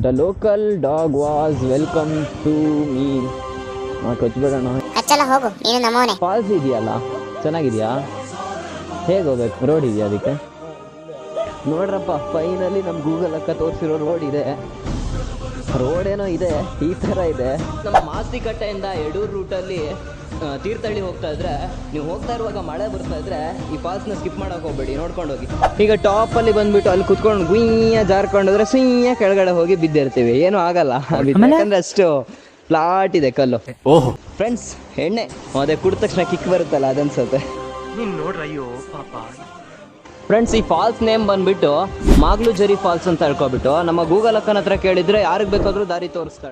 The local dog was welcome to me. ಕೊಚ್ಬೇಡೋಣ. ಅಚ್ಚಲ್ಲ ಹೋಗು ನೀನು ನಮ್ಮವನೇ. ಫಾಲ್ಸ್ ಇದೆಯಲ್ಲ, ಚೆನ್ನಾಗಿದೆಯಾ? ಹೇಗೆ ಹೋಗ್ಬೇಕು? ರೋಡ್ ಇದೆಯಾ ಅದಕ್ಕೆ? ನೋಡ್ರಪ್ಪ, ಫೈನಲಿ ನಮ್ಮ ಗೂಗಲ್ ಅಕ್ಕ ತೋರಿಸಿರೋ ರೋಡ್ ಇದೆ. ರೋಡ್ ಏನೋ ಇದೆ, ಈ ಥರ ಇದೆ. ನಮ್ಮ ಮಾಸ್ತಿಕಟ್ಟೆಯಿಂದ ಯಡೂರು ರೂಟಲ್ಲಿ ತೀರ್ಥಹಳ್ಳಿ ಹೋಗ್ತಾ ಇದ್ರೆ, ನೀವು ಹೋಗ್ತಾ ಇರುವಾಗ ಮಳೆ ಬರ್ತಾ ಇದ್ರೆ ಈ ಫಾಲ್ಸ್ನ ಸ್ಕಿಪ್ ಮಾಡೋಕೆ ಹೋಗ್ಬೇಡಿ, ನೋಡ್ಕೊಂಡು ಹೋಗಿ. ಈಗ ಟಾಪಲ್ಲಿ ಬಂದ್ಬಿಟ್ಟು ಅಲ್ಲಿ ಕುತ್ಕೊಂಡು ಗುಯ್ಯ ಜಾರ್ಕೊಂಡೋದ್ರೆ ಸುಯ್ಯ ಕೆಳಗಡೆ ಹೋಗಿ ಬಿದ್ದಿರ್ತೀವಿ, ಏನೂ ಆಗಲ್ಲ. ಯಾಕಂದ್ರೆ ಅಷ್ಟು ಫ್ಲಾಟ್ ಇದೆ ಕಲ್ಲು. ಓಹ್ ಫ್ರೆಂಡ್ಸ್, ಎಣ್ಣೆ ಅದೇ ಕುಡಿದ ತಕ್ಷಣ ಕಿಕ್ ಬರುತ್ತಲ್ಲ, ಅದನ್ಸುತ್ತೆ. ನೋಡ್ರಯ್ಯೋ ಪಾಪ. ಫ್ರೆಂಡ್ಸ್, ಈ ಫಾಲ್ಸ್ ನೇಮ್ ಬಂದ್ಬಿಟ್ಟು ಮಾಗ್ಲು ಜರಿ ಫಾಲ್ಸ್ ಅಂತ ಹೇಳ್ಕೊಬಿಟ್ಟು ನಮ್ಮ ಗೂಗಲ್ ಅಕ್ಕನ ಹತ್ರ ಕೇಳಿದ್ರೆ ಯಾರಿಗೆ ಬೇಕಾದ್ರೂ ದಾರಿ ತೋರಿಸ್ತಾರೆ.